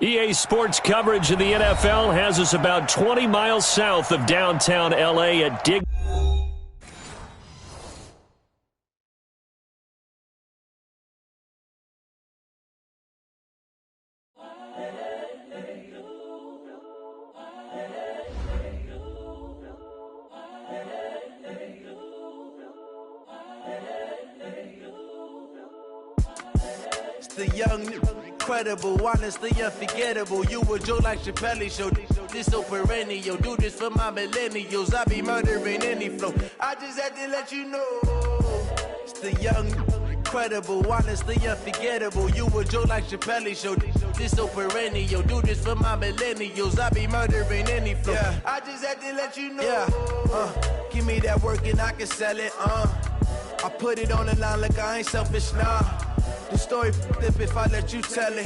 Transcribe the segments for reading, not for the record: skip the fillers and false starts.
EA Sports coverage of the NFL has us about 20 miles south of downtown L.A. at Dig. It's the young, incredible, honestly unforgettable. You a Joe like Chappelle show. This so perennial. Do this for my millennials. I be murdering any flow. I just had to let you know. It's the young, incredible, honestly unforgettable. You a Joe like Chappelle show. This so perennial. Do this for my millennials. I be murdering any flow. Yeah. I just had to let you know. Yeah. Give me that work and I can sell it. I put it on the line like I ain't selfish, nah. The story flip if I let you tell it.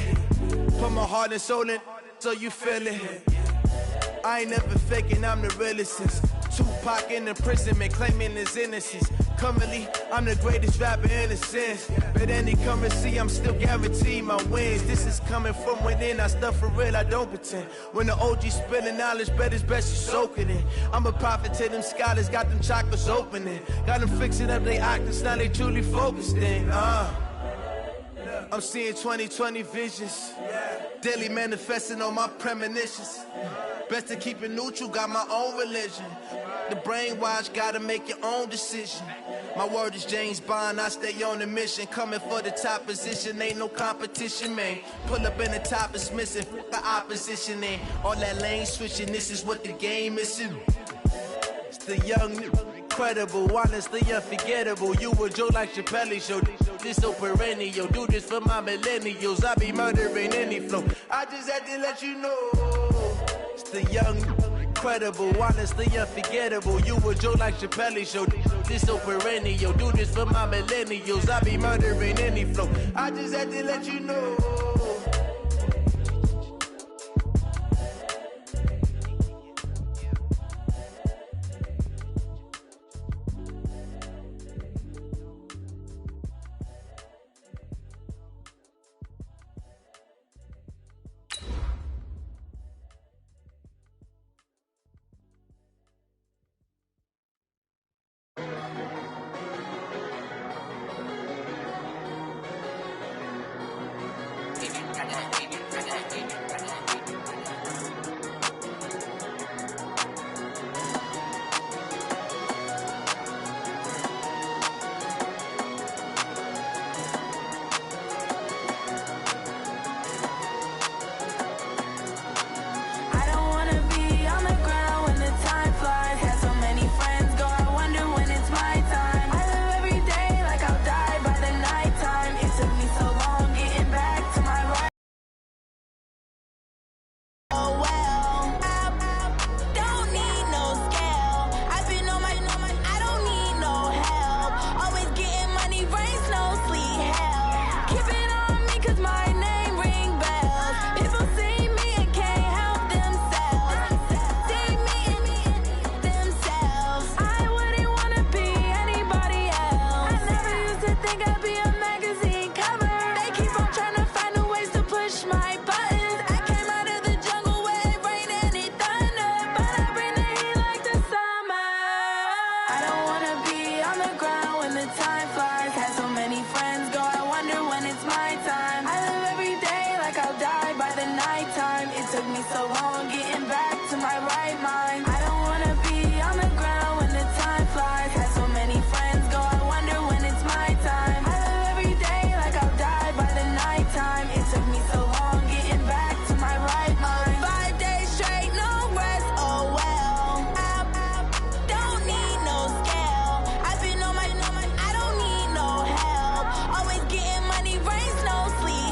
Put my heart and soul in so you feel it. I ain't never faking, I'm the realest since Tupac in imprisonment, claiming his innocence. Currently, I'm the greatest rapper in a sense. But any currency, I'm still guaranteed my wins. This is coming from within, I stuff for real, I don't pretend. When the OG spilling knowledge, bet it's best you soak it in. I'm a prophet to them scholars, got them chakras opening. Got them fixing up they octaves, now they truly focused in. I'm seeing 2020 visions. Daily manifesting on my premonitions. Best to keep it neutral, got my own religion. The brainwash, gotta make your own decision. My word is James Bond, I stay on the mission. Coming for the top position, ain't no competition, man. Pull up in the top, it's missing, fuck the opposition, and all that lane switching, this is what the game is. It's the young, incredible, honestly unforgettable. You a Joe like Chappelle show. This so perennial. Do this for my millennials. I be murdering any flow. I just had to let you know. It's the young, incredible, honestly unforgettable. You a Joe like Chappelle show. This so perennial. Do this for my millennials. I be murdering any flow. I just had to let you know.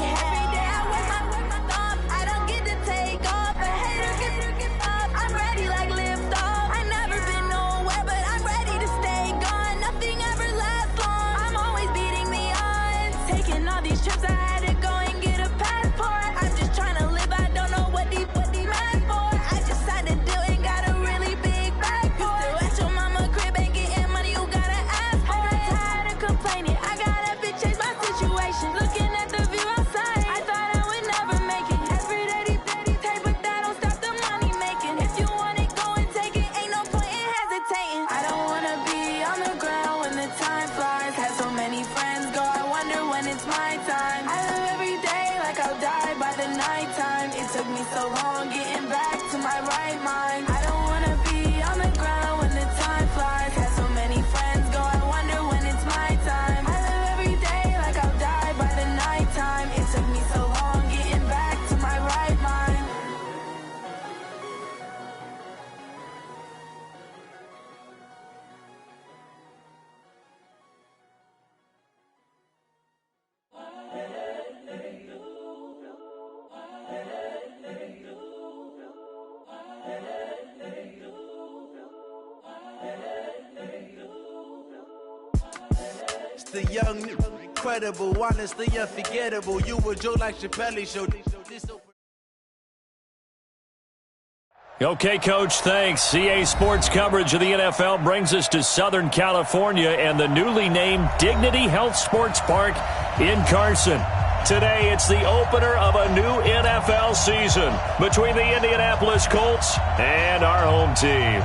Every day I work my thumb, I don't get to take off. the young, incredible, honestly unforgettable. You a joke like Chappelle Show. Okay, Coach, thanks. CA Sports coverage of the NFL brings us to Southern California and the newly named Dignity Health Sports Park in Carson. Today, it's the opener of a new NFL season between the Indianapolis Colts and our home team.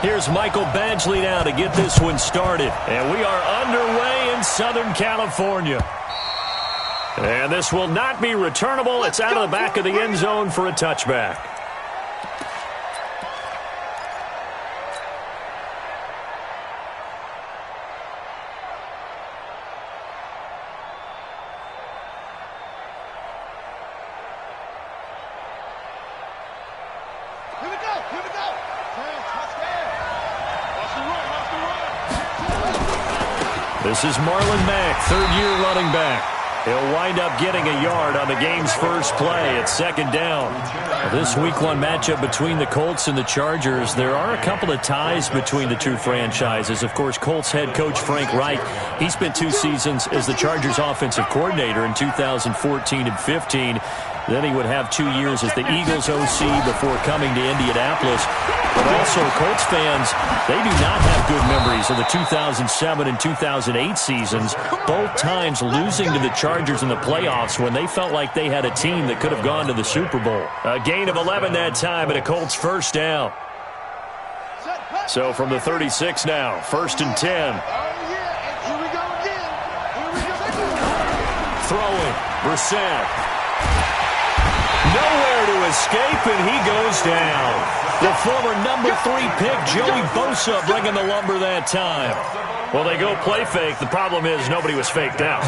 Here's Michael Badgley now to get this one started. And we are underway in Southern California. And this will not be returnable. It's out of the back of the end zone for a touchback. This is Marlon Mack, third-year running back. He'll wind up getting a yard on the game's first play at second down. This Week 1 matchup between the Colts and the Chargers, there are a couple of ties between the two franchises. Of course, Colts head coach Frank Reich, he spent 2 seasons as the Chargers offensive coordinator in 2014 and 15. Then he would have 2 years as the Eagles OC before coming to Indianapolis. But also, Colts fans, they do not have good memories of the 2007 and 2008 seasons, both times losing to the Chargers in the playoffs when they felt like they had a team that could have gone to the Super Bowl. A gain of 11 that time and a Colts first down. So from the 36 now, 1st and 10. Throwing, Brissett. Nowhere to escape, and he goes down. The former number 3 pick, Joey Bosa, bringing the lumber that time. Well, they go play fake. The problem is nobody was faked out.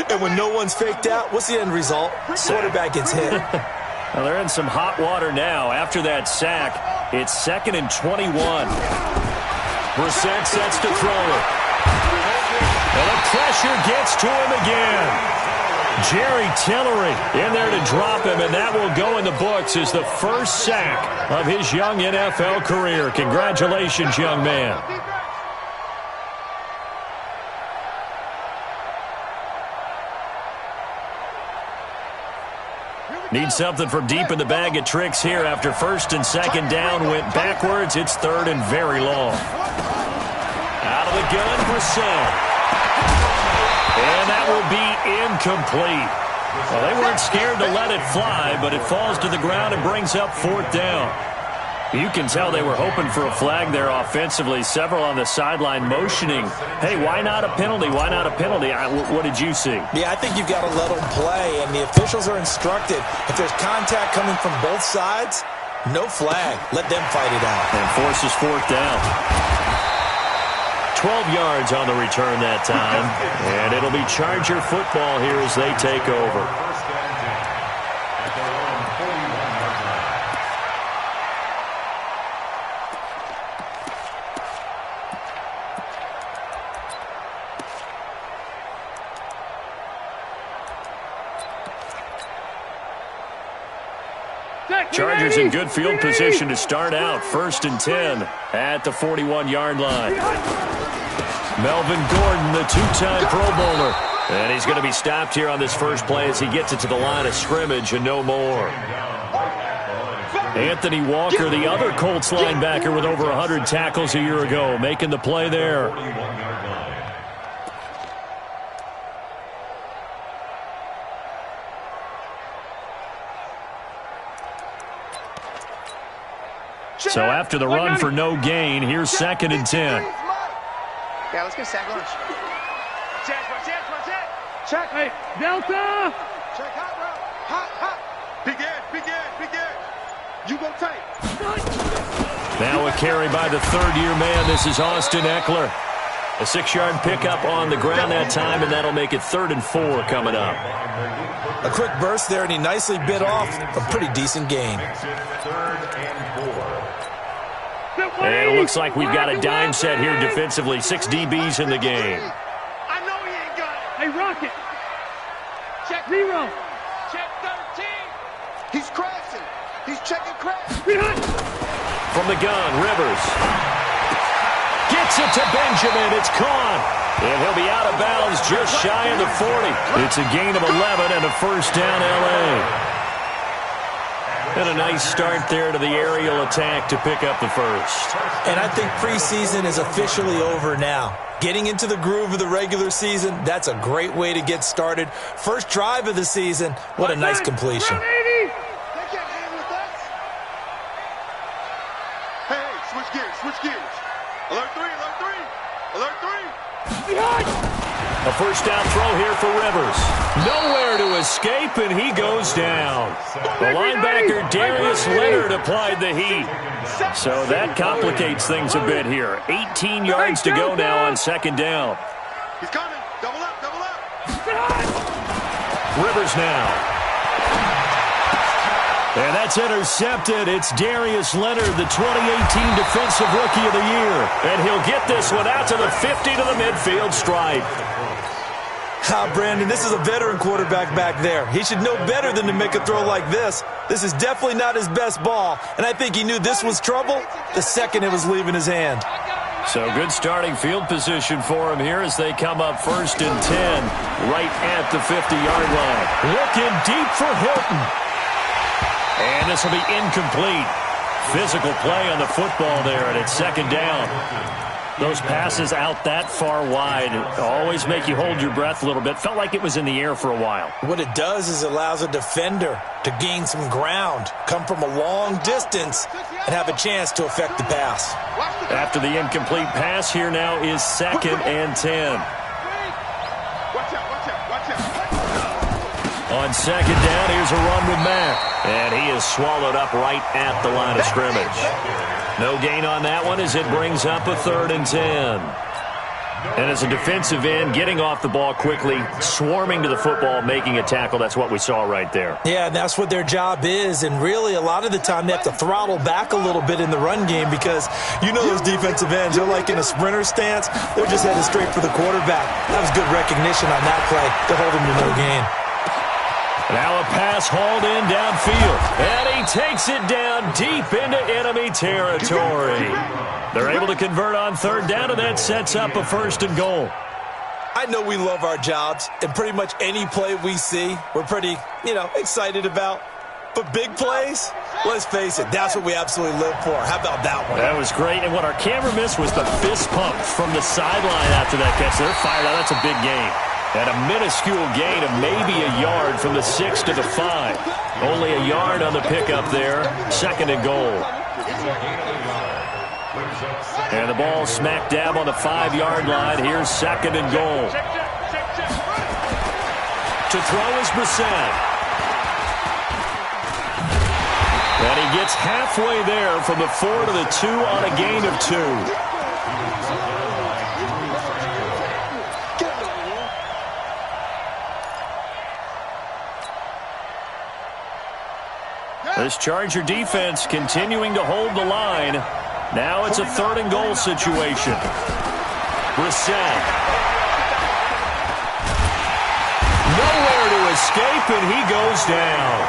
And when no one's faked out, what's the end result? Quarterback gets hit. Well, they're in some hot water now. After that sack, it's 2nd and 21. Brissett sets to throw it. And the pressure gets to him again. Jerry Tillery in there to drop him, and that will go in the books as the first sack of his young NFL career. Congratulations, young man. Need something from deep in the bag of tricks here after 1st and 2nd down went backwards. It's 3rd and very long. Out of the gun, Brissett. And that will be incomplete. Well, they weren't scared to let it fly, but it falls to the ground and brings up 4th down. You can tell they were hoping for a flag there offensively. Several on the sideline motioning, hey, why not a penalty? Why not a penalty? What did you see? Yeah, I think you've got to let them play, and the officials are instructed. If there's contact coming from both sides, no flag. Let them fight it out. And forces 4th down. 12 yards on the return that time. And it'll be Charger football here as they take over. Chargers in good field position to start out. 1st and 10 at the 41-yard line. Melvin Gordon, the 2-time Pro Bowler. And he's going to be stopped here on this first play as he gets it to the line of scrimmage and no more. Anthony Walker, the other Colts linebacker with over 100 tackles a year ago, making the play there. So after the run for no gain, here's 2nd and 10. Yeah, let's get sack lunch. Check, hey, Delta! Check, hot, bro. Hot. Begin. You go tight. Now a carry by the third-year man. This is Austin Eckler. A 6-yard pickup on the ground that time, and that'll make it 3rd and 4 coming up. A quick burst there, and he nicely bit off a pretty decent gain. And it looks like we've got a dime set here defensively. 6 DBs in the game. I know he ain't got it. Hey, Rocket. Check 0. Check 13. He's crashing. He's checking crash. From the gun, Rivers. Gets it to Benjamin. It's caught. And he'll be out of bounds just shy of the 40. It's a gain of 11 and a first down, L.A. And a nice start there to the aerial attack to pick up the first. And I think preseason is officially over now. Getting into the groove of the regular season, that's a great way to get started. First drive of the season, what a nice completion. They can't handle that. Hey, switch gears, switch gears. Alert 3, alert 3, alert 3. A first down throw here for Rivers. Nowhere to escape, and he goes down. The linebacker, Darius Leonard, applied the heat. So that complicates things a bit here. 18 yards to go now on 2nd down. He's coming. Double up, double up. Rivers now. And that's intercepted. It's Darius Leonard, the 2018 Defensive Rookie of the Year. And he'll get this one out to the 50 to the midfield stripe. Brandon, this is a veteran quarterback back there. He should know better than to make a throw like this. This is definitely not his best ball, and I think he knew this was trouble the second it was leaving his hand. So good starting field position for him here as they come up 1st and 10, right at the 50-yard line. Looking deep for Hilton. And this will be incomplete. Physical play on the football there, and it's 2nd down. Those passes out that far wide always make you hold your breath a little bit. Felt like it was in the air for a while. What it does is it allows a defender to gain some ground, come from a long distance, and have a chance to affect the pass. After the incomplete pass, here now is 2nd and 10. Watch out, watch out, watch out. On 2nd down, here's a run with Mack. And he is swallowed up right at the line of scrimmage. No gain on that one as it brings up a 3rd and 10. And as a defensive end, getting off the ball quickly, swarming to the football, making a tackle. That's what we saw right there. Yeah, and that's what their job is. And really, a lot of the time, they have to throttle back a little bit in the run game because you know those defensive ends, they're like in a sprinter stance. They're just headed straight for the quarterback. That was good recognition on that play to hold him to no gain. Now a pass hauled in downfield. And he takes it down deep into enemy territory. They're able to convert on 3rd down, and that sets up a 1st and goal. I know we love our jobs, and pretty much any play we see, we're pretty, excited about. But big plays, let's face it, that's what we absolutely live for. How about that one? That was great, and what our camera missed was the fist pump from the sideline after that catch. They're fired out. That's a big game. And a minuscule gain of maybe a yard from the 6 to the 5. Only a yard on the pickup there. 2nd and goal. And the ball smack dab on the 5-yard line. Here's 2nd and goal. To throw is Brissett. And he gets halfway there from the 4 to the 2 on a gain of 2. This Charger defense continuing to hold the line. Now it's a 3rd and goal situation. Brissett. Nowhere to escape, and he goes down.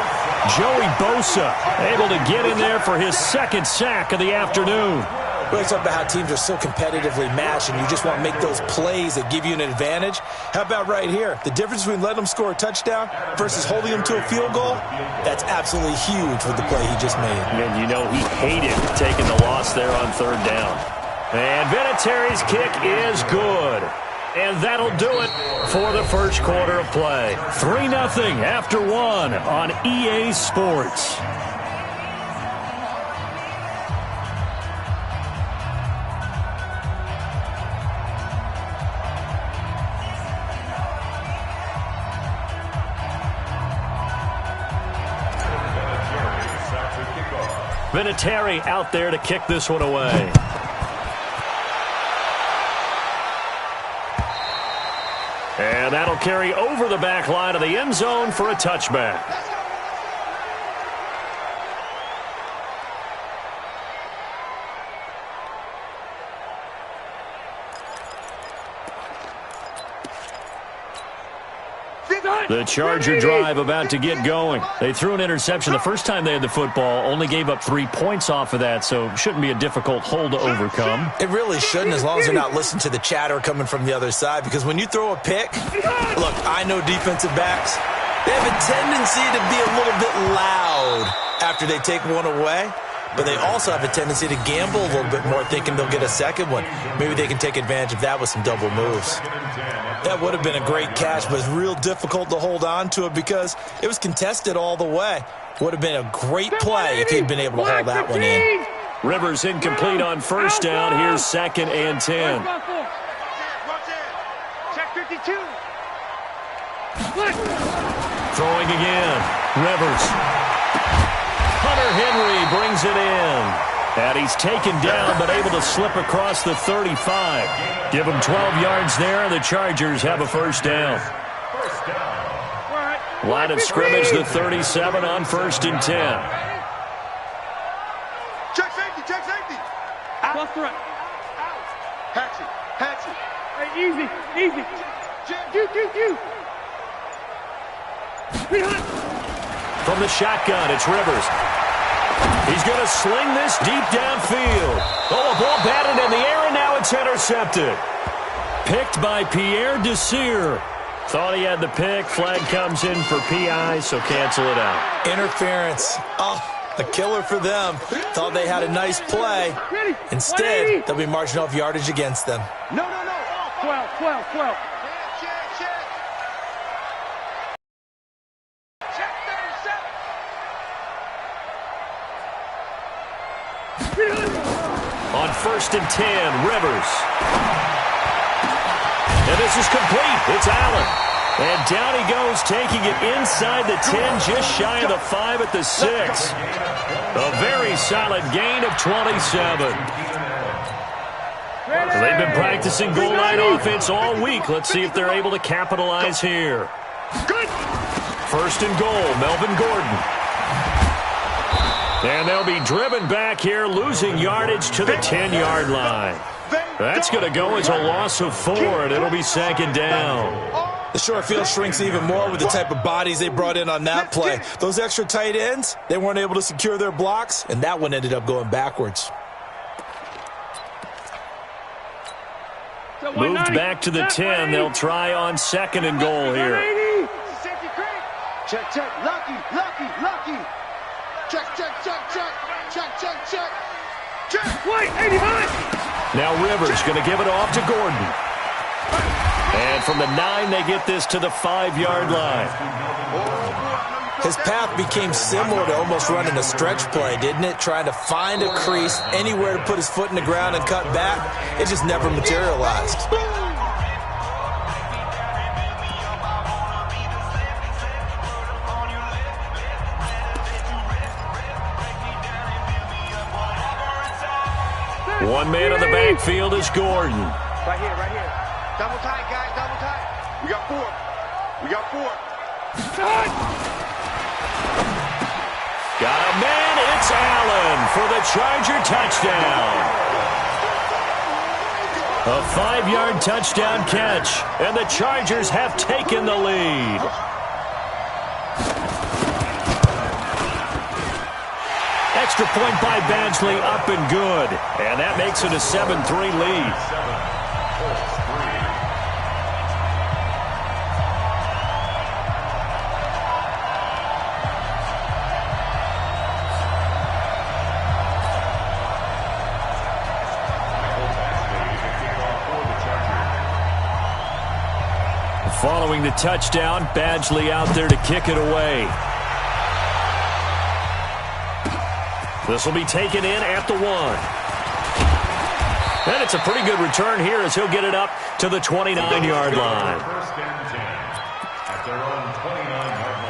Joey Bosa able to get in there for his 2nd sack of the afternoon. We always talk about how teams are so competitively matched, and you just want to make those plays that give you an advantage. How about right here? The difference between letting them score a touchdown versus holding them to a field goal, that's absolutely huge with the play he just made. And you know he hated taking the loss there on 3rd down. And Vinatieri's kick is good. And that'll do it for the first quarter of play. 3-0 after 1 on EA Sports. Vinatieri out there to kick this one away. And that'll carry over the back line of the end zone for a touchback. The Charger drive about to get going. They threw an interception the first time they had the football, only gave up 3 points off of that, so shouldn't be a difficult hole to overcome. It really shouldn't, as long as you're not listening to the chatter coming from the other side, because when you throw a pick, look, I know defensive backs, they have a tendency to be a little bit loud after they take one away, but they also have a tendency to gamble a little bit more, thinking they'll get a second one. Maybe they can take advantage of that with some double moves. That would have been a great catch, but it's real difficult to hold on to it because it was contested all the way. Would have been a great play if he'd been able to hold that one in. Rivers incomplete on first down. Here's 2nd and 10. Check 52. Throwing again. Rivers. Hunter Henry brings it in. And he's taken down but able to slip across the 35. Give him 12 yards there, and the Chargers have a first down. Line of scrimmage, the 37 on 1st and 10. Check safety, check safety. Plus threat. Hatchet, hatchet. Hey, easy, easy. Q. From the shotgun, it's Rivers. He's going to sling this deep downfield. Oh, a ball batted in the air, and now it's intercepted. Picked by Pierre Desir. Thought he had the pick. Flag comes in for PI, so cancel it out. Interference. Oh, a killer for them. Thought they had a nice play. Instead, they'll be marching off yardage against them. No. 12. On 1st and 10, Rivers. And this is complete. It's Allen. And down he goes, taking it inside the 10, just shy of the 5 at the 6. A very solid gain of 27. They've been practicing goal line offense all week. Let's see if they're able to capitalize here. Good. 1st and goal, Melvin Gordon. And they'll be driven back here, losing yardage to the 10-yard line. That's going to go as a loss of 4, and it'll be 2nd down. The short field shrinks even more with the type of bodies they brought in on that play. Those extra tight ends, they weren't able to secure their blocks, and that one ended up going backwards. Moved back to the 10. They'll try on 2nd and goal here. Check. Lucky. Check. Wait, 89. Now Rivers going to give it off to Gordon. And from the 9, they get this to the 5-yard line. His path became similar to almost running a stretch play, didn't it? Trying to find a crease, anywhere to put his foot in the ground and cut back. It just never materialized. One man on the backfield is Gordon. Right here. Double tight, guys, double tight. We got 4. Got a man, it's Allen for the Charger touchdown. A 5-yard touchdown catch, and the Chargers have taken the lead. Extra point by Badgley, up and good. And that makes it a 7-3 lead. Following the touchdown, Badgley out there to kick it away. This will be taken in at the 1. And it's a pretty good return here as he'll get it up to the 29-yard line. First and 10 at their own 29-yard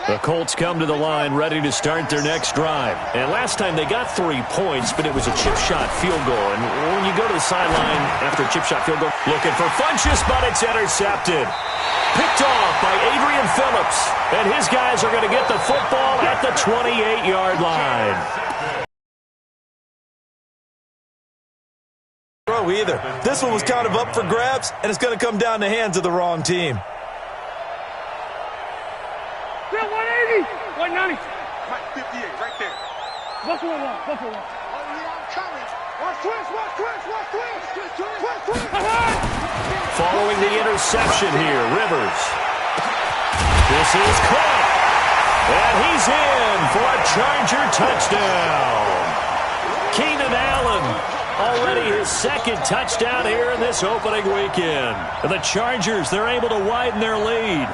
The Colts come to the line ready to start their next drive. And last time they got 3 points, but it was a chip shot field goal. And when you go to the sideline after a chip shot field goal, looking for Funchess, but it's intercepted. Picked off by Adrian Phillips. And his guys are going to get the football at the 28-yard line. Either. This one was kind of up for grabs, and it's going to come down the hands of the wrong team. 180, 190. 58, right there. Go for one. Oh, yeah, I'm coming. Watch twist. Following the interception here, Rivers. This is caught. And he's in for a Charger touchdown. Keenan Allen. Already his second touchdown here in this opening weekend. And the Chargers, they're able to widen their lead.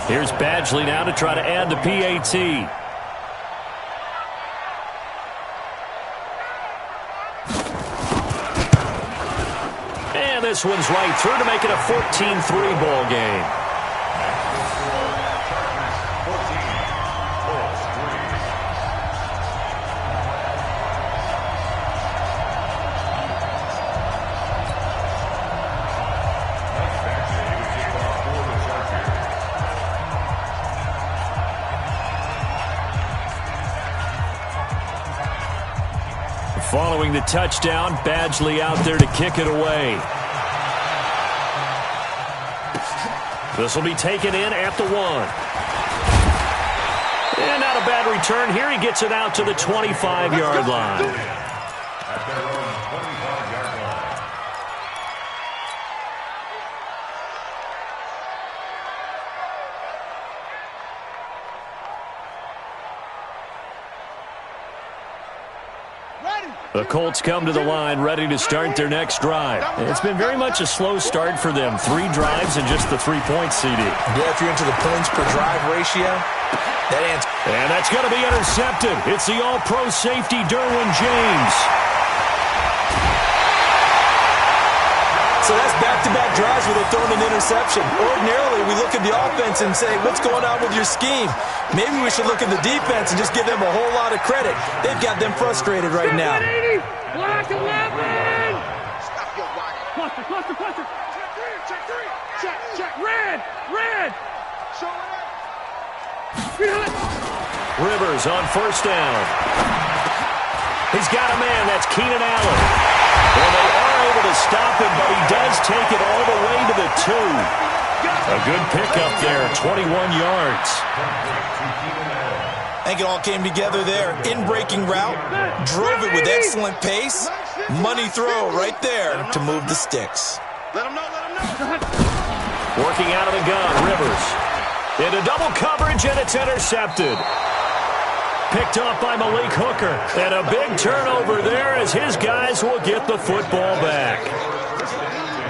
Here's Badgley now to try to add the PAT. And this one's right through to make it a 14-3 ball game. Following the touchdown, Badgley out there to kick it away. This will be taken in at the 1. And not a bad return here. He gets it out to the 25-yard line. At their own 25-yard line. The Colts come to the line ready to start their next drive. It's been very much a slow start for them. 3 drives and just the 3-point CD. Yeah, if you're into the points per drive ratio, that answer. And that's going to be intercepted. It's the all-pro safety, Derwin James. So that's back-to-back drives where they're throwing an interception. Ordinarily, we look at the offense and say, what's going on with your scheme? Maybe we should look at the defense and just give them a whole lot of credit. They've got them frustrated right now. 180, block 11. Stop your wagon. Cluster. Check three. Check. Red. Show it up. Rivers on first down. He's got a man. That's Keenan Allen. Well, they are able to stop him, but he does take it all the way to the 2. A good pickup there, 21 yards. I think it all came together there. In-breaking route, drove it with excellent pace. Money throw right there to move the sticks. Let him know. Working out of the gun, Rivers. Into double coverage, and it's intercepted. Picked off by Malik Hooker. And a big turnover there as his guys will get the football back.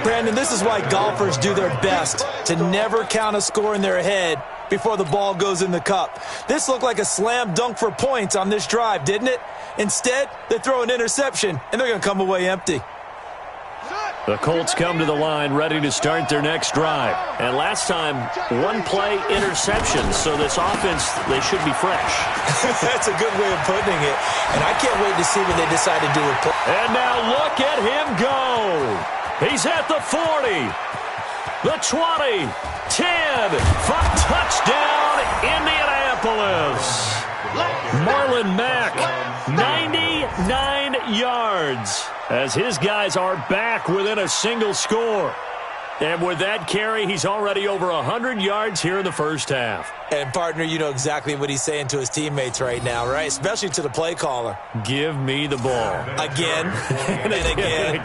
Brandon, this is why golfers do their best to never count a score in their head before the ball goes in the cup. This looked like a slam dunk for points on this drive, didn't it? Instead, they throw an interception, and they're going to come away empty. The Colts come to the line ready to start their next drive. And last time, 1-play interception, so this offense, they should be fresh. That's a good way of putting it. And I can't wait to see what they decide to do with play. And now look at him go. He's at the 40, the 20, 10, for touchdown, Indianapolis. Marlon Mack, 99 yards, as his guys are back within a single score. And with that carry, he's already over 100 yards here in the first half. And, partner, you know exactly what he's saying to his teammates right now, right? Especially to the play caller. Give me the ball. Again, and again.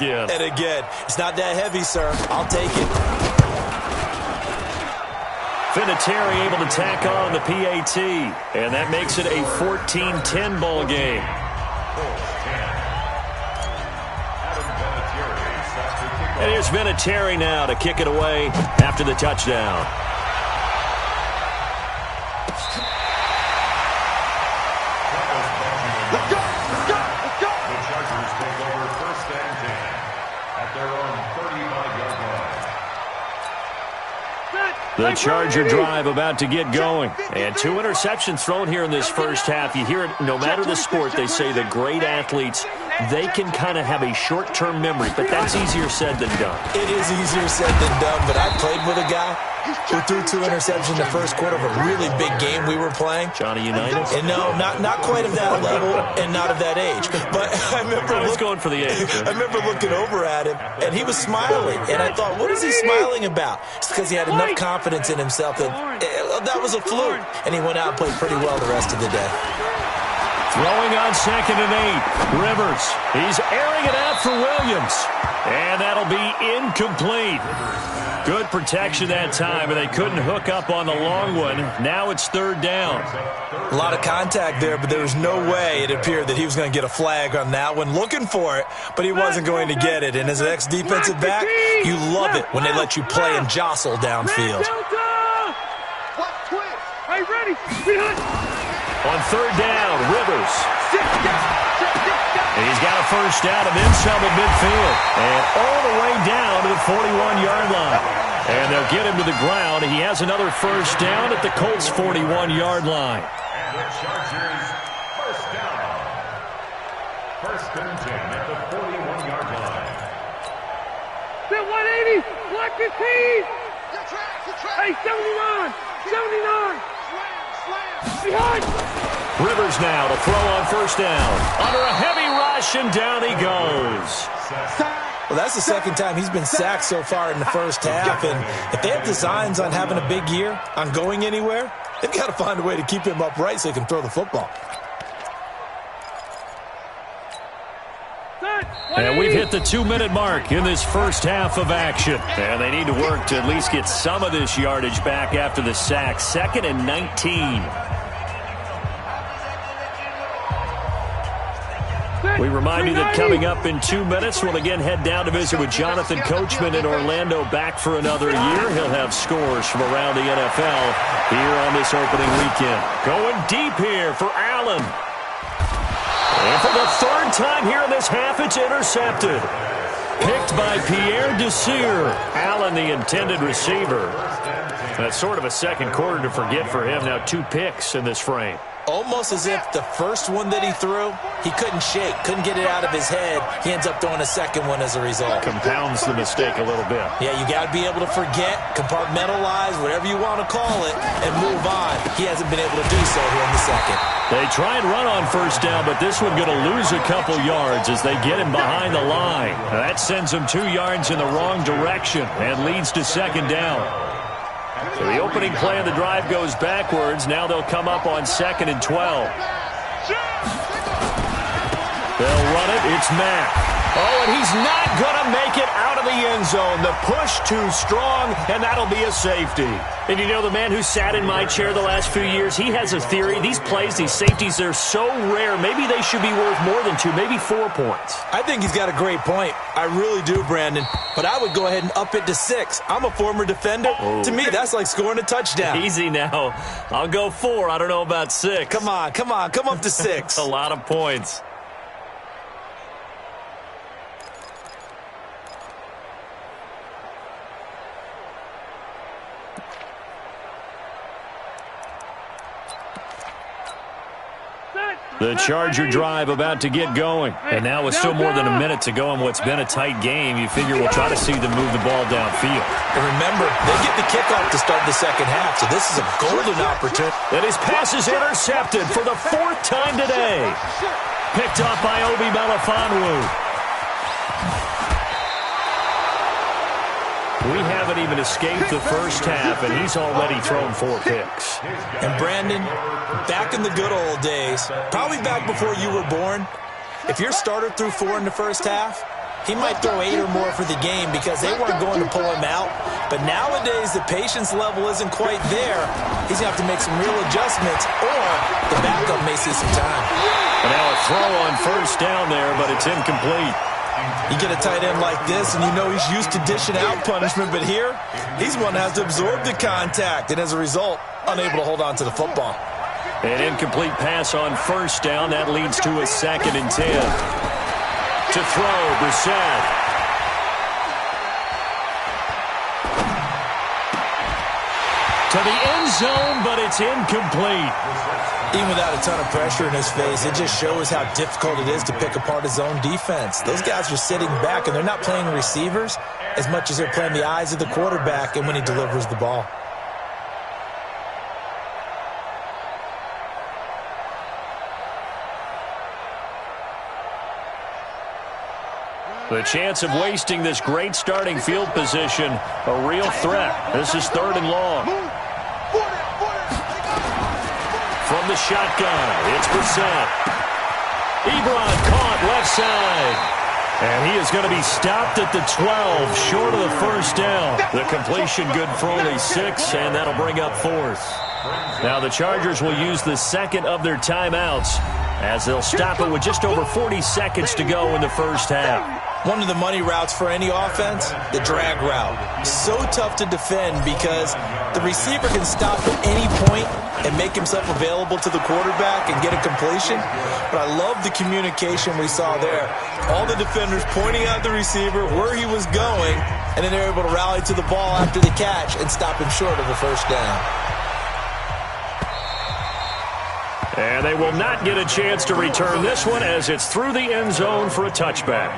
It's not that heavy, sir. I'll take it. Vinatieri able to tack on the PAT, and that makes it a 14-10 ball game. And here's Vinatieri now to kick it away after the touchdown. The Charger drive about to get going. And 2 interceptions thrown here in this first half. You hear it, no matter the sport, they say the great athletes, they can kind of have a short-term memory, but that's easier said than done. It is easier said than done, but I played with a guy who threw 2 interceptions in the first quarter of a really big game we were playing. Johnny Unitas? And no, not quite of that level and not of that age. But I remember going for the age. I remember looking over at him, and he was smiling. And I thought, what is he smiling about? It's because he had enough confidence in himself that that was a fluke. And he went out and played pretty well the rest of the day. Throwing on 2nd and 8. Rivers. He's airing it out for Williams. And that'll be incomplete. Good protection that time, and they couldn't hook up on the long one. Now it's 3rd down. A lot of contact there, but there was no way it appeared that he was going to get a flag on that one. Looking for it, but he wasn't going to get it. And as an ex-defensive back, you love it when they let you play and jostle downfield. Hey, ready? On 3rd down, Rivers. And he's got a first down and then some at midfield. And all the way down to the 41-yard line. And they'll get him to the ground. He has another first down at the Colts' 41-yard line. And the Chargers, first down. 1st and 10 at the 41-yard line. Set 180. Block his team. Hey, 79. 79. Behind. Rivers now to throw on first down. Under a heavy rush, and down he goes. Well, that's the 2nd time he's been sacked so far in the first half. And if they have designs on having a big year, on going anywhere, they've got to find a way to keep him upright so he can throw the football. And we've hit the 2-minute mark in this first half of action. And they need to work to at least get some of this yardage back after the sack. 2nd and 19. We remind you that coming up in 2 minutes, we'll again head down to visit with Jonathan Coachman in Orlando, back for another year. He'll have scores from around the NFL here on this opening weekend. Going deep here for Allen. And for the 3rd time here in this half, it's intercepted. Picked by Pierre Desir. Allen, the intended receiver. That's sort of a second quarter to forget for him. Now 2 picks in this frame. Almost as if the first one that he threw, he couldn't shake, couldn't get it out of his head. He ends up throwing a second one as a result. Compounds the mistake a little bit. Yeah, you got to be able to forget, compartmentalize, whatever you want to call it, and move on. He hasn't been able to do so here in the second. They try and run on first down, but this one going to lose a couple yards as they get him behind the line. That sends him 2 yards in the wrong direction and leads to 2nd down. So the opening play of the drive goes backwards. Now they'll come up on 2nd and 12. They'll run it. It's Mack. Oh, and he's not going to make it out of the end zone. The push too strong, and that'll be a safety. And you know, the man who sat in my chair the last few years, he has a theory. These plays, these safeties, they're so rare. Maybe they should be worth more than 2, maybe 4 points. I think he's got a great point. I really do, Brandon. But I would go ahead and up it to 6. I'm a former defender. Oh. To me, that's like scoring a touchdown. Easy now. I'll go 4. I don't know about 6. Come on. Come up to 6. A lot of points. The Charger drive about to get going. And now with still more than a minute to go in what's been a tight game, you figure we'll try to see them move the ball downfield. And remember, they get the kickoff to start the second half, so this is a golden opportunity. And his pass is intercepted for the 4th time today. Picked off by Obi Melifonwu. We haven't even escaped the first half, and he's already thrown 4 picks. And Brandon, back in the good old days, probably back before you were born, if your starter threw 4 in the first half, he might throw 8 or more for the game because they weren't going to pull him out. But nowadays, the patience level isn't quite there. He's going to have to make some real adjustments, or the backup may see some time. And now a throw on first down there, but it's incomplete. You get a tight end like this, and you know he's used to dishing out punishment, but here, he's one that has to absorb the contact, and as a result, unable to hold on to the football. An incomplete pass on first down. That leads to a 2nd and 10. To throw, Brissett. to the end zone, but it's incomplete. Even without a ton of pressure in his face, it just shows how difficult it is to pick apart his own defense. Those guys are sitting back, and they're not playing receivers as much as they're playing the eyes of the quarterback and when he delivers the ball. The chance of wasting this great starting field position, a real threat. This is 3rd and long. From the shotgun, it's Brissett. Ebron caught left side. And he is going to be stopped at the 12, short of the first down. The completion good for only 6, and that'll bring up 4th. Now the Chargers will use the second of their timeouts as they'll stop it with just over 40 seconds to go in the first half. One of the money routes for any offense, the drag route. So tough to defend because the receiver can stop at any point and make himself available to the quarterback and get a completion. But I love the communication we saw there. All the defenders pointing out the receiver, where he was going, and then they're able to rally to the ball after the catch and stop him short of the first down. And they will not get a chance to return this one as it's through the end zone for a touchback.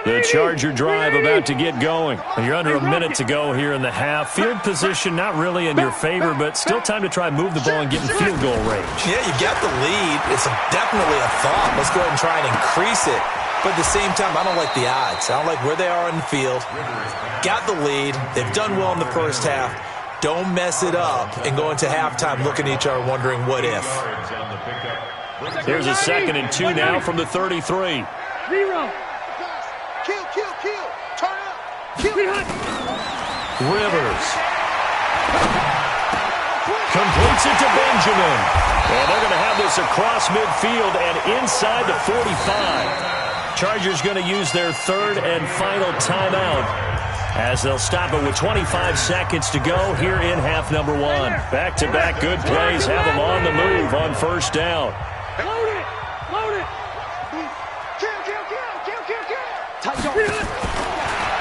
The Charger drive about to get going. You're under a minute to go here in the half. Field position not really in your favor, but still time to try and move the ball and get in field goal range. Yeah, you got the lead. It's definitely a thought. Let's go ahead and try and increase it. But at the same time, I don't like the odds. I don't like where they are in the field. Got the lead. They've done well in the first half. Don't mess it up and go into halftime looking at each other wondering what if. Here's a 2nd and 2 now from the 33. 0. Kill. Turn up. Kill. Rivers completes it to Benjamin. And they're going to have this across midfield and inside the 45. Chargers going to use their 3rd and final timeout as they'll stop it with 25 seconds to go here in half number 1. Back-to-back good plays have them on the move on first down. Load it.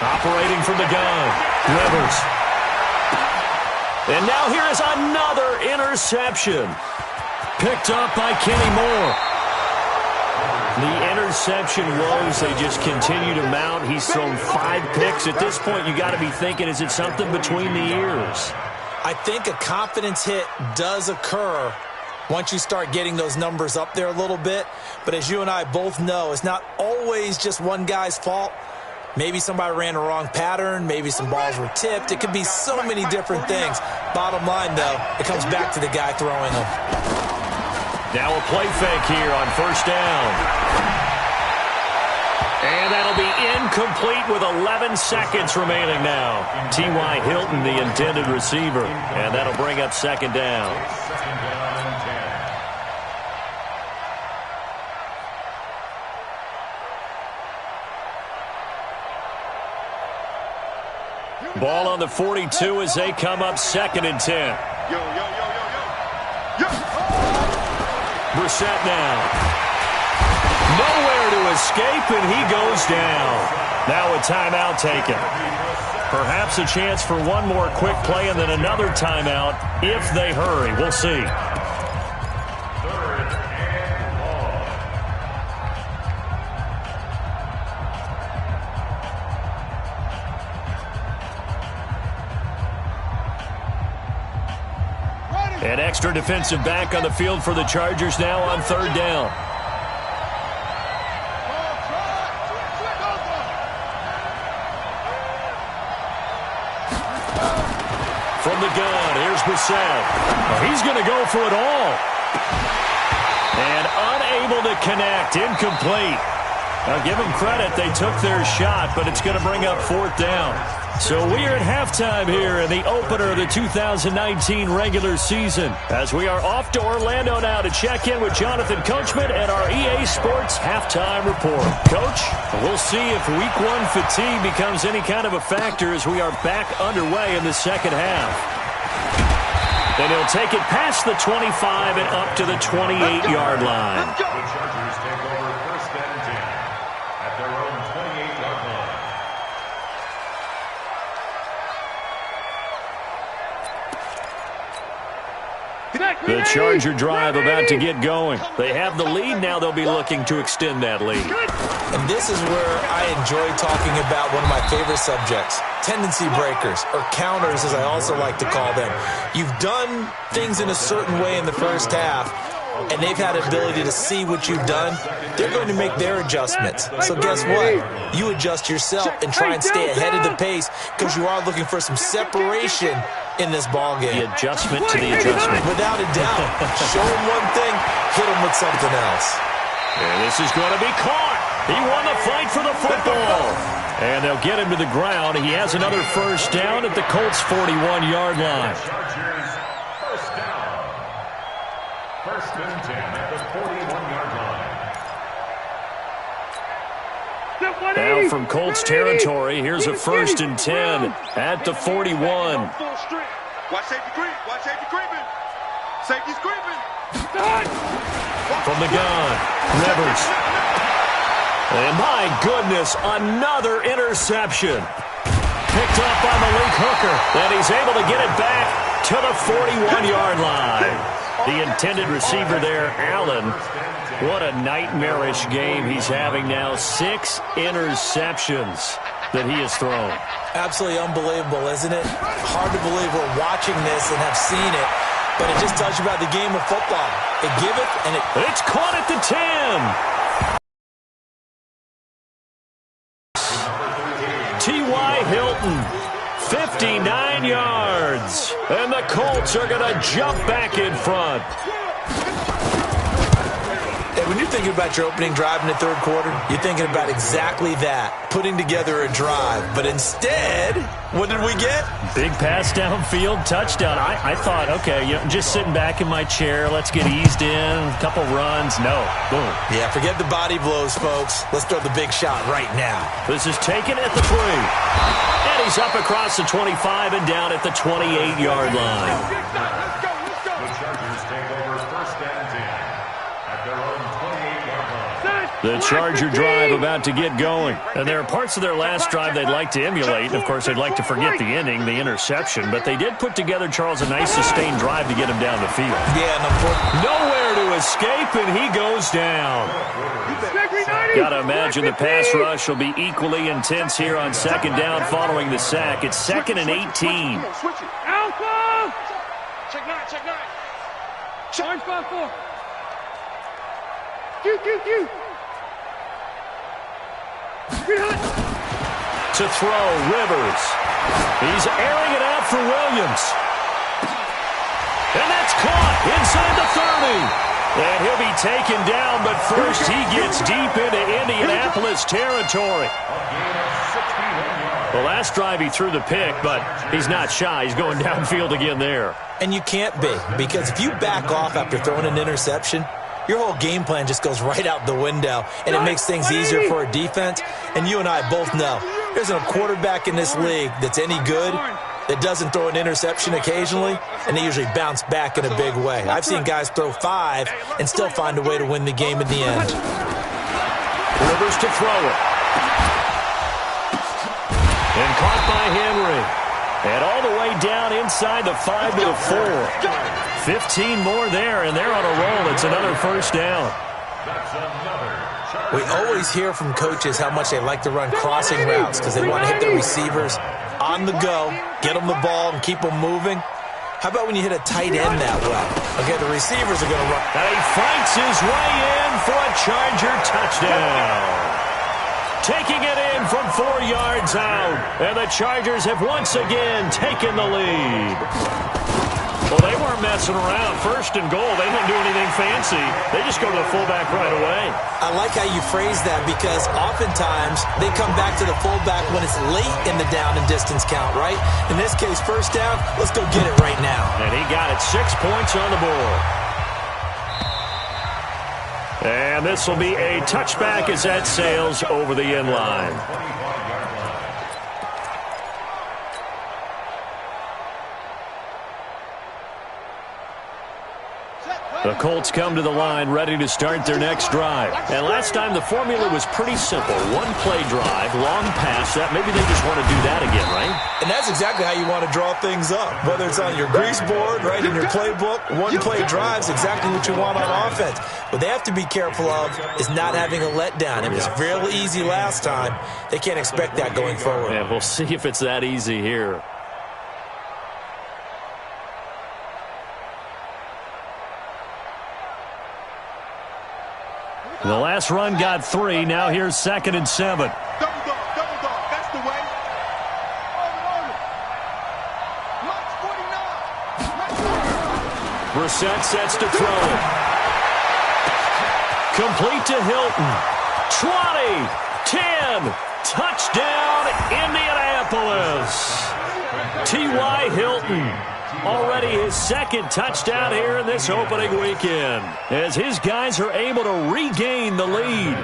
Operating from the gun, Rivers. And now here is another interception. Picked up by Kenny Moore. The interception woes, they just continue to mount. He's thrown 5 picks. At this point, you got to be thinking, is it something between the ears? I think a confidence hit does occur once you start getting those numbers up there a little bit. But as you and I both know, it's not always just one guy's fault. Maybe somebody ran the wrong pattern. Maybe some balls were tipped. It could be so many different things. Bottom line, though, it comes back to the guy throwing them. Now a play fake here on first down. And that'll be incomplete with 11 seconds remaining now. T.Y. Hilton, the intended receiver. And that'll bring up 2nd down. Ball on the 42 as they come up 2nd and 10. Brissett now. Nowhere to escape, and he goes down. Now a timeout taken. Perhaps a chance for one more quick play and then another timeout if they hurry. We'll see. An extra defensive back on the field for the Chargers now on 3rd down. From the gun, here's Brissett. Oh, he's going to go for it all. And unable to connect, incomplete. Now, give them credit. They took their shot, but it's going to bring up 4th down. So we are at halftime here in the opener of the 2019 regular season, as we are off to Orlando now to check in with Jonathan Coachman at our EA Sports Halftime Report. Coach, we'll see if Week 1 fatigue becomes any kind of a factor as we are back underway in the second half. And he'll take it past the 25 and up to the 28-yard line. The Chargers take over 1st and 10 at their own 28-yard line. The Charger drive about to get going. They have the lead now. They'll be looking to extend that lead. And this is where I enjoy talking about one of my favorite subjects, tendency breakers, or counters as I also like to call them. You've done things in a certain way in the first half, and they've had the ability to see what you've done. They're going to make their adjustments. So guess what? You adjust yourself and try and stay ahead of the pace because you are looking for some separation in this ball game. The adjustment to the adjustment. Without a doubt. Show him one thing, hit him with something else. And this is going to be caught. He won the fight for the football. And they'll get him to the ground. He has another 1st down at the Colts' 41-yard line. Chargers 1st down. 1st and 10 at the 41-yard line. Now from Colts territory, here's a 1st and 10 at the 41. Watch safety creep. Watch safety creeping. Safety's creeping. From the gun, Rivers. And my goodness, another interception. Picked up by Malik Hooker. And he's able to get it back to the 41-yard line. The intended receiver there, Allen. What a nightmarish game he's having now. 6 interceptions that he has thrown. Absolutely unbelievable, isn't it? Hard to believe we're watching this and have seen it, but it just tells you about the game of football. It giveth and It's caught at the 10. T.Y. Hilton, 59 yards. And the Colts are going to jump back in front. Hey, when you're thinking about your opening drive in the third quarter, you're thinking about exactly that, putting together a drive. But instead, what did we get? Big pass downfield, touchdown. I thought, okay, just sitting back in my chair, let's get eased in, a couple runs. No, boom. Yeah, forget the body blows, folks. Let's throw the big shot right now. This is taken at the 3. And he's up across the 25 and down at the 28-yard line. The Chargers take over 1st and 10 at their own 28-yard line. The Charger drive about to get going. And there are parts of their last drive they'd like to emulate. And, of course, they'd like to forget the ending, the interception. But they did put together, Charles, a nice sustained drive to get him down the field. Yeah, nowhere to escape, and he goes down. Got to imagine the pass rush will be equally intense here on 2nd down following the sack. It's 2nd and 18. Alpha! Check 9, check 9. Orange 5-4. Q. To throw, Rivers. He's airing it out for Williams. And that's caught inside the 30. And he'll be taken down, but first he gets deep into Indianapolis territory. The last drive he threw the pick, but he's not shy. He's going downfield again there. And you can't be, because if you back off after throwing an interception, your whole game plan just goes right out the window, and it makes things easier for a defense. And you and I both know there's a quarterback in this league that's any good that doesn't throw an interception occasionally, and they usually bounce back in a big way. I've seen guys throw 5 and still find a way to win the game in the end. Rivers to throw it. And caught by Henry. And all the way down inside the 5 to the 4. 15 more there, and they're on a roll. It's another 1st down. We always hear from coaches how much they like to run crossing routes because they want to hit their receivers on the go, get them the ball, and keep them moving. How about when you hit a tight end that way? Okay, the receivers are going to run. And he fights his way in for a Charger touchdown. Taking it in from 4 yards out. And the Chargers have once again taken the lead. Well, they weren't messing around. First and goal, they didn't do anything fancy. They just go to the fullback right away. I like how you phrase that because oftentimes they come back to the fullback when it's late in the down and distance count, right? In this case, first down, let's go get it right now. And he got it. 6 points on the board. And this will be a touchback as that sails over the end line. The Colts come to the line ready to start their next drive. And last time the formula was pretty simple. One-play drive, long pass. That maybe they just want to do that again, right? And that's exactly how you want to draw things up. Whether it's on your grease board, right, in your playbook, one-play drive is exactly what you want on offense. What they have to be careful of is not having a letdown. It was real easy last time. They can't expect that going forward. Yeah, we'll see if it's that easy here. The last run got 3. Now here's 2nd and 7. Double dog, that's the way. Brissett sets to throw it. Complete to Hilton. 20, 10, touchdown Indianapolis. T.Y. Hilton. Already his 2nd touchdown here in this opening weekend, as his guys are able to regain the lead.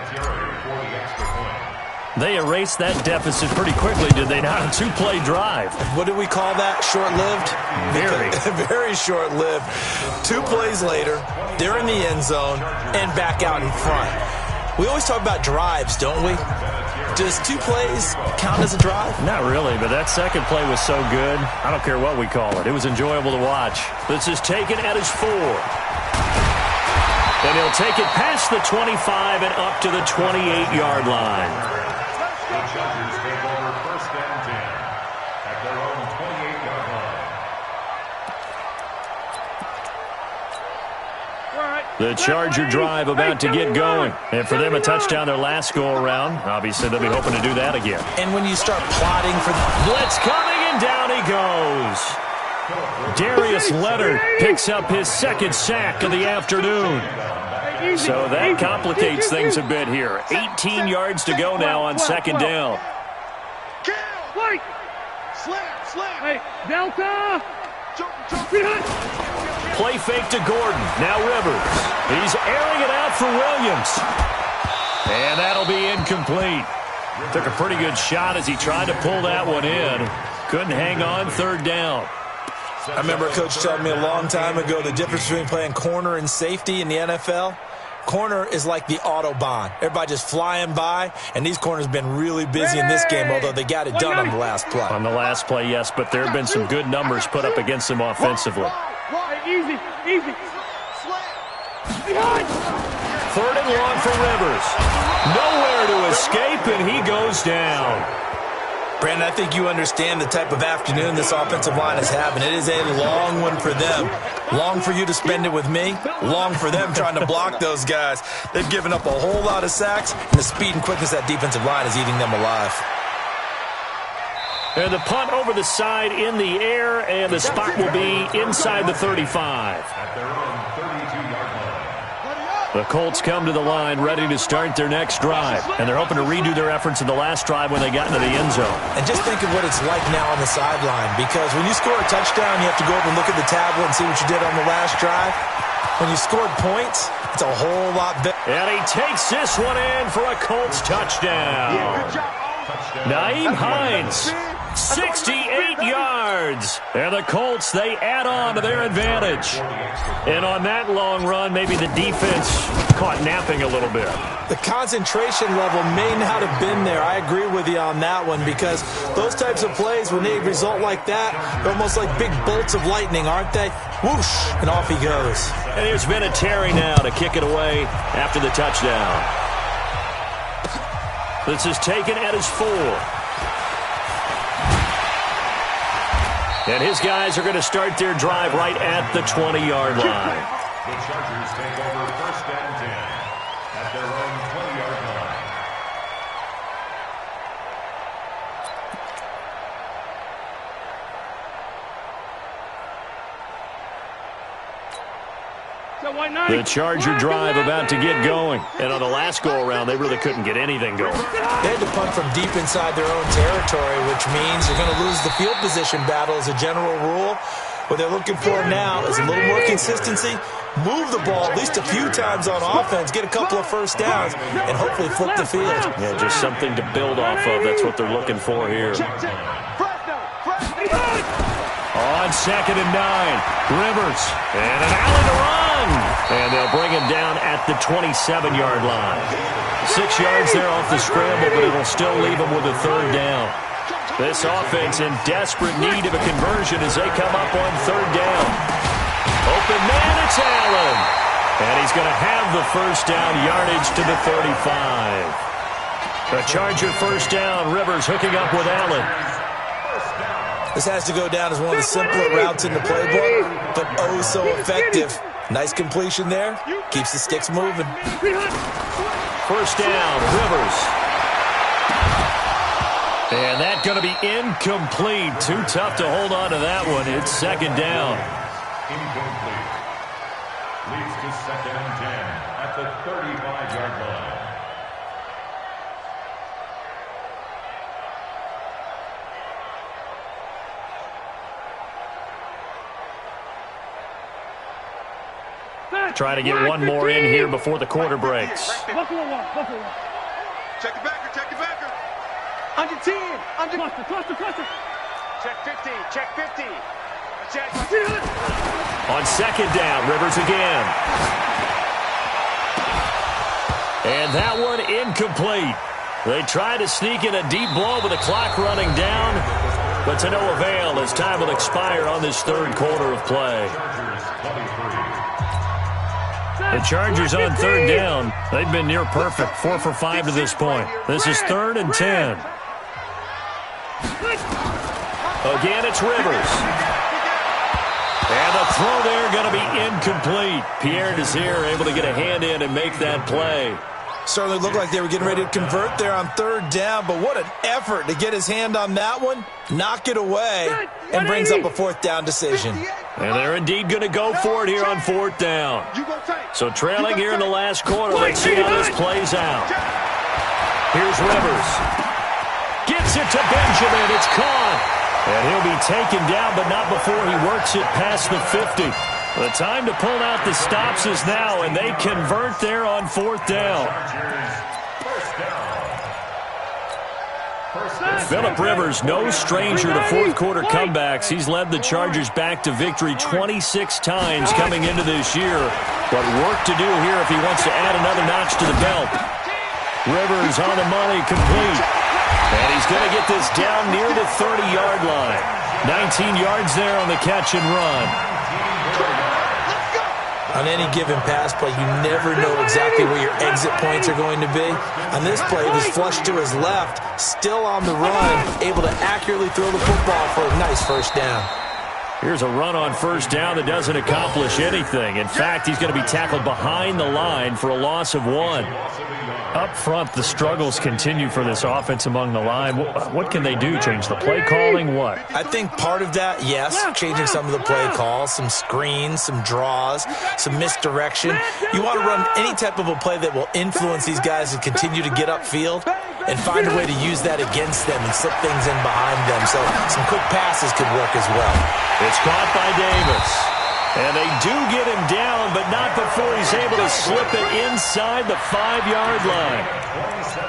They erased that deficit pretty quickly, did they not? A 2-play drive. What do we call that? Short-lived? Very. Very short-lived. 2 plays later, they're in the end zone and back out in front. We always talk about drives, don't we? Does 2 plays count as a drive? Not really, but that 2nd play was so good. I don't care what we call it. It was enjoyable to watch. This is taken at his 4. And he'll take it past the 25 and up to the 28-yard line. The Chargers take over 1st and 10 at their own 28-yard line. The Charger drive about to get going. And for them, a touchdown their last go-around. Obviously, they'll be hoping to do that again. And when you start plotting for the blitz coming, and down he goes. Darius Leonard picks up his 2nd sack of the afternoon. So that complicates things a bit here. 18 yards to go now on 2nd down. Wait! Slam! Hey, Delta! Play fake to Gordon. Now Rivers. He's airing it out for Williams. And that'll be incomplete. Took a pretty good shot as he tried to pull that one in. Couldn't hang on 3rd down. I remember a coach telling me a long time ago the difference between playing corner and safety in the NFL. Corner is like the Autobahn. Everybody just flying by, and these corners have been really busy in this game, although they got it done on the last play. On the last play, yes, but there have been some good numbers put up against them offensively. Easy. 3rd and long for Rivers. Nowhere to escape, and he goes down. Brandon, I think you understand the type of afternoon this offensive line is having. It is a long one for them. Long for you to spend it with me. Long for them trying to block those guys. They've given up a whole lot of sacks, and the speed and quickness of that defensive line is eating them alive. And the punt over the side in the air, and the spot will be inside the 35. At their own 32-yard line. The Colts come to the line ready to start their next drive, and they're hoping to redo their efforts in the last drive when they got into the end zone. And just think of what it's like now on the sideline, because when you score a touchdown, you have to go over and look at the tablet and see what you did on the last drive. When you scored points, it's a whole lot better. And he takes this one in for a Colts touchdown. Naeem Hines, 68 yards. And the Colts, they add on to their advantage. And on that long run, maybe the defense caught napping a little bit. The concentration level may not have been there. I agree with you on that one, because those types of plays, when they result like that, they're almost like big bolts of lightning, aren't they? Whoosh, and off he goes. And here's Vinatieri now to kick it away after the touchdown. This is taken at his 4. And his guys are going to start their drive right at the 20-yard line. The Chargers take over 1st and 10 at their own 20-yard line. The Charger drive about to get going. And on the last go-around, they really couldn't get anything going. They had to punt from deep inside their own territory, which means you're going to lose the field position battle as a general rule. What they're looking for now is a little more consistency, move the ball at least a few times on offense, get a couple of first downs, and hopefully flip the field. Yeah, just something to build off of. That's what they're looking for here. On 2nd and 9, Rivers, and an alley to run. And they'll bring him down at the 27-yard line. 6 yards there off the scramble, but it'll still leave him with a 3rd down. This offense in desperate need of a conversion as they come up on 3rd down. Open man, it's Allen. And he's going to have the first down, yardage to the 35. A Charger first down, Rivers hooking up with Allen. This has to go down as one of the simpler routes in the playbook, but oh so effective. Nice completion there. Keeps the sticks moving. First down, Rivers. And that's going to be incomplete. Too tough to hold on to that one. It's 2nd down. Incomplete. Leads to 2nd and 10 at the 35-yard line. Try to get one more in here before the quarter breaks. Check the backer, check the backer. Under 10. Cluster. Check 15. Check 50. Check. On 2nd down, Rivers again. And that one incomplete. They try to sneak in a deep blow with the clock running down, but to no avail as time will expire on this 3rd quarter of play. The Chargers on 3rd down. They've been near perfect, 4 for 5 to this point. This is 3rd and 10. Again, it's Rivers. And the throw there going to be incomplete. Pierre Desir able to get a hand in and make that play. Certainly looked like they were getting ready to convert there on 3rd down, but what an effort to get his hand on that one, knock it away, and brings up a 4th down decision. And they're indeed going to go for it here on 4th down. So trailing here in the last quarter, let's see how this plays out. Here's Rivers. Gets it to Benjamin. It's caught. And he'll be taken down, but not before he works it past the 50. The time to pull out the stops is now, and they convert there on 4th down. Phillip Rivers, no stranger to 4th quarter comebacks. He's led the Chargers back to victory 26 times coming into this year. But work to do here if he wants to add another notch to the belt. Rivers on the money, complete. And he's going to get this down near the 30-yard line. 19 yards there on the catch and run. On any given pass play, you never know exactly where your exit points are going to be. On this play, it was flushed to his left, still on the run, able to accurately throw the football for a nice first down. Here's a run on 1st down that doesn't accomplish anything. In fact, he's going to be tackled behind the line for a loss of 1. Up front, the struggles continue for this offense among the line. What can they do? Change the play calling? What? I think part of that, yes, changing some of the play calls, some screens, some draws, some misdirection. You want to run any type of a play that will influence these guys to continue to get upfield and find a way to use that against them and slip things in behind them. So some quick passes could work as well. It's caught by Davis. And they do get him down, but not before he's able to slip it inside the 5-yard line.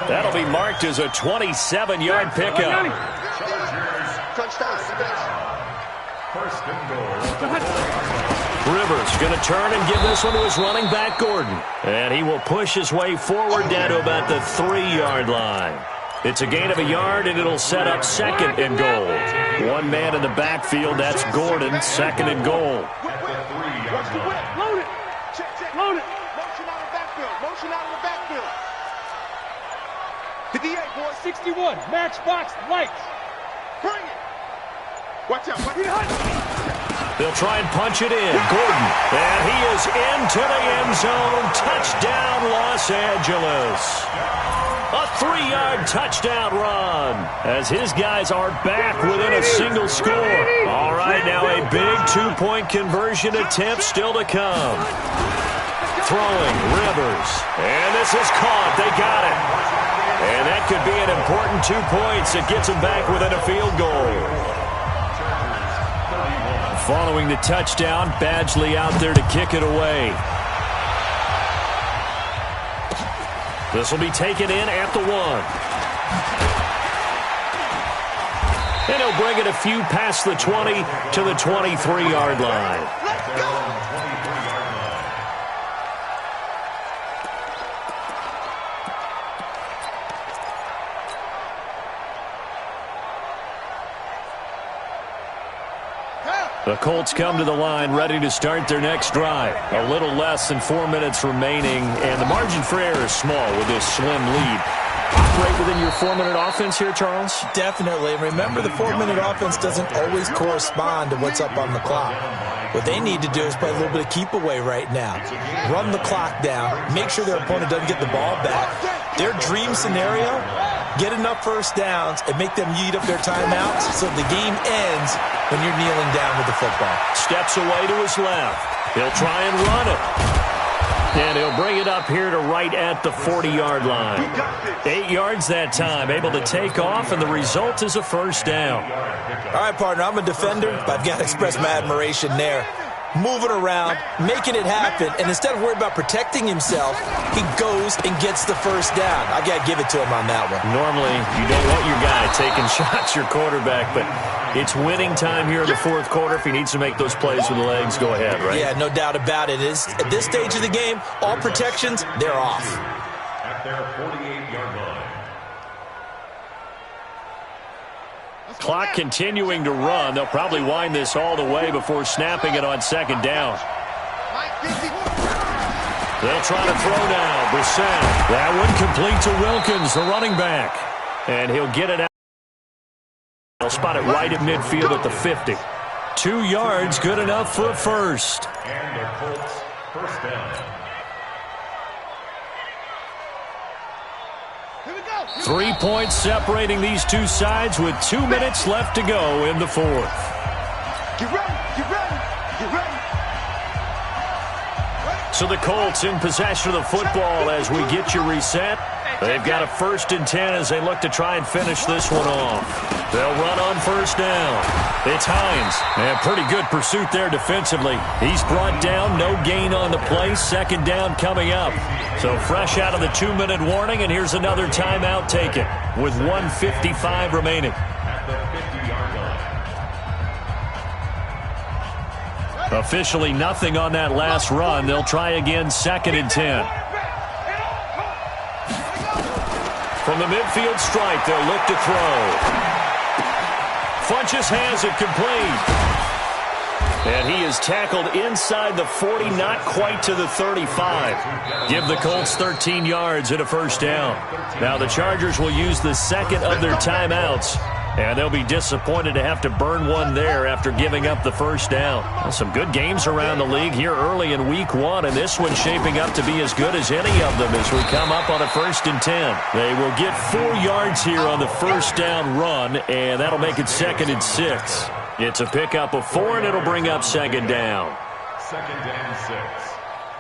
That'll be marked as a 27-yard pickup. First and goal. Rivers going to turn and give this one to his running back, Gordon. And he will push his way forward down to about the 3-yard line. It's a gain of a yard, and it'll set up 2nd and goal. One man in the backfield, that's Gordon, 2nd and goal. Load it. Load it. Motion out of the backfield. Motion out of the backfield. 58, boys. 61. Matchbox lights. Bring it. Watch out. Watch out. They'll try and punch it in. Gordon. And he is into the end zone. Touchdown, Los Angeles. A 3-yard touchdown run as his guys are back within a single score. All right, now a big 2-point conversion attempt still to come. Throwing, Rivers. And this is caught. They got it. And that could be an important 2 points. It gets them back within a field goal. Following the touchdown, Badgley out there to kick it away. This will be taken in at the 1. And he'll bring it a few past the 20 to the 23-yard line. Let's go! The Colts come to the line ready to start their next drive. A little less than 4 minutes remaining, and the margin for error is small with this slim lead. Operate within your 4-minute offense here, Charles? Definitely. Remember, the 4-minute offense doesn't always correspond to what's up on the clock. What they need to do is play a little bit of keep away right now. Run the clock down. Make sure their opponent doesn't get the ball back. Their dream scenario, get enough first downs and make them eat up their timeouts so the game ends when you're kneeling down with the football. Steps away to his left. He'll try and run it. And he'll bring it up here to right at the 40-yard line. 8 yards that time, able to take off, and the result is a first down. All right, partner, I'm a defender, but I've got to express my admiration there. Moving around, making it happen, and instead of worrying about protecting himself, he goes and gets the first down. I got to give it to him on that one. Normally, you don't want your guy taking shots, your quarterback, but it's winning time here in the fourth quarter. If he needs to make those plays with the legs, go ahead, right? Yeah, no doubt about it. At this stage of the game, all protections, they're off. At their 48-yard line. Clock continuing to run. They'll probably wind this all the way before snapping it on second down. They'll try to throw now. Brissett. That one complete to Wilkins, the running back. And he'll get it out. They'll spot it right at midfield at the 50. 2 yards, good enough for a first. And the Colts first down. 3 points separating these two sides with 2 minutes left to go in the fourth. Get ready, get ready, get ready. So the Colts in possession of the football as we get you reset. They've got a 1st and 10 as they look to try and finish this one off. They'll run on first down. It's Hines. And pretty good pursuit there defensively. He's brought down, no gain on the play. Second down coming up. So fresh out of the 2-minute warning, and here's another timeout taken with 1:55 remaining. At the 50-yard line. Officially nothing on that last run. They'll try again 2nd and 10. From the midfield stripe, they'll look to throw. Funches has it complete. And he is tackled inside the 40, not quite to the 35. Give the Colts 13 yards and a first down. Now the Chargers will use the second of their timeouts. And they'll be disappointed to have to burn one there after giving up the first down. Well, some good games around the league here early in week 1, and this one's shaping up to be as good as any of them as we come up on a 1st and 10. They will get 4 yards here on the first down run, and that'll make it 2nd and 6. It's a pickup of 4, and it'll bring up 2nd down. 2nd and 6.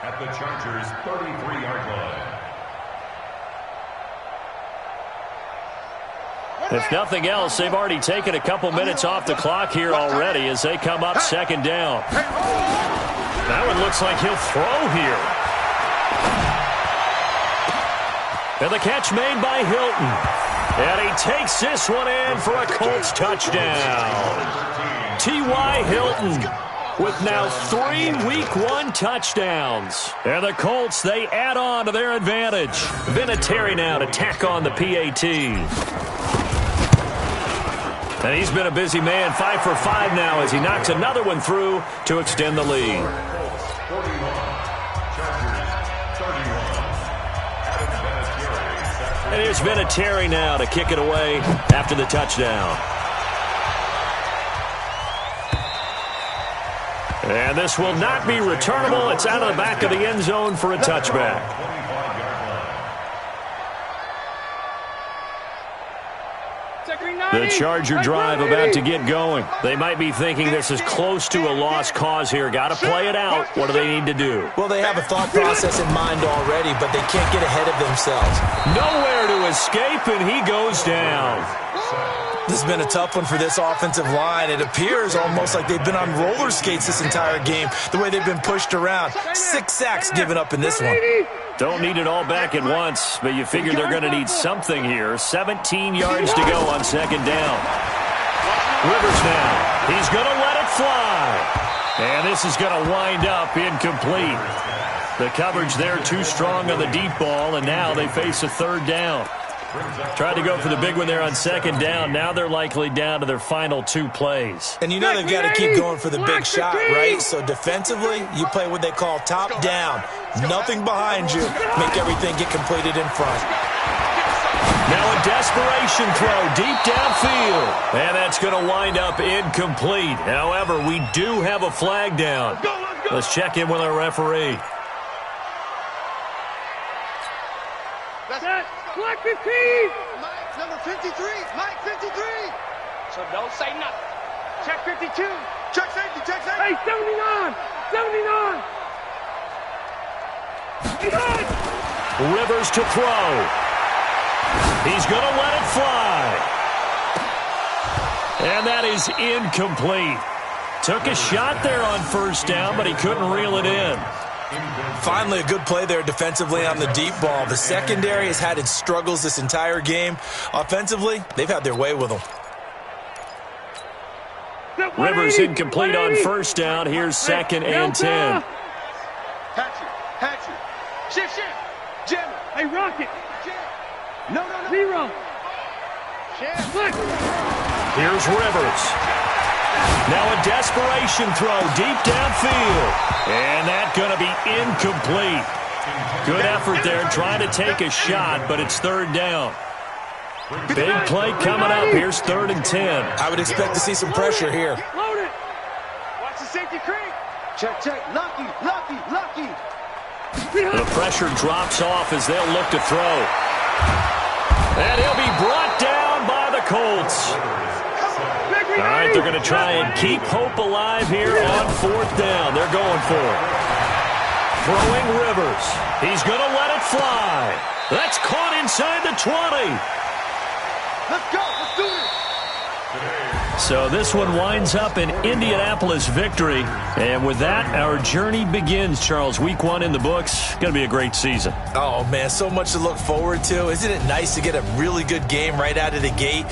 At the Chargers' 33-yard line. If nothing else, they've already taken a couple minutes off the clock here already as they come up 2nd down. That one looks like he'll throw here. And the catch made by Hilton. And he takes this one in for a Colts touchdown. T.Y. Hilton with now 3 Week 1 touchdowns. And the Colts, they add on to their advantage. Vinatieri now to tack on the PAT. And he's been a busy man, 5 for 5 now as he knocks another one through to extend the lead. And here's Vinatieri now to kick it away after the touchdown. And this will not be returnable. It's out of the back of the end zone for a touchback. The Charger drive about to get going. They might be thinking this is close to a lost cause here. Got to play it out. What do they need to do? Well, they have a thought process in mind already, but they can't get ahead of themselves. Nowhere to escape, and he goes down. This has been a tough one for this offensive line. It appears almost like they've been on roller skates this entire game, the way they've been pushed around. 6 sacks given up in this one. Don't need it all back at once, but you figure they're going to need something here. 17 yards to go on second down. Rivers now. He's going to let it fly. And this is going to wind up incomplete. The coverage there too strong on the deep ball, and now they face a third down. Tried to go for the big one there on second down. Now they're likely down to their final 2 plays. And you know they've got to keep going for the big shot, right? So defensively, you play what they call top down. Nothing behind you. Make everything get completed in front. Now a desperation throw deep downfield. And that's going to wind up incomplete. However, we do have a flag down. Let's check in with our referee. Black 15! Mike, number 53! Mike, 53! So don't say nothing. Check 52! Check safety, check safety! Hey, 79! 79! He's on! Rivers to throw. He's going to let it fly. And that is incomplete. Took a shot there on first down, but he couldn't reel it in. Finally, a good play there defensively on the deep ball. The secondary has had its struggles this entire game. Offensively, they've had their way with them. Rivers incomplete on first down. Here's second and 10. Hatchet. Shift. Jim. Hey, Rocket. No. Zero. Shift. Here's Rivers. Now a desperation throw deep downfield. And that's going to be incomplete. Good effort there trying to take a shot, but it's third down. Big play coming up. Here's third and 10. I would expect to see some pressure here. Load it. Watch the safety creep. Check. Lucky. The pressure drops off as they'll look to throw. And he'll be brought down by the Colts. All right, they're going to try and keep hope alive here on fourth down. They're going for it. Throwing Rivers. He's going to let it fly. That's caught inside the 20. Let's go. Let's do it. So this one winds up an Indianapolis victory. And with that, our journey begins, Charles. Week 1 in the books. Going to be a great season. Oh, man, so much to look forward to. Isn't it nice to get a really good game right out of the gate?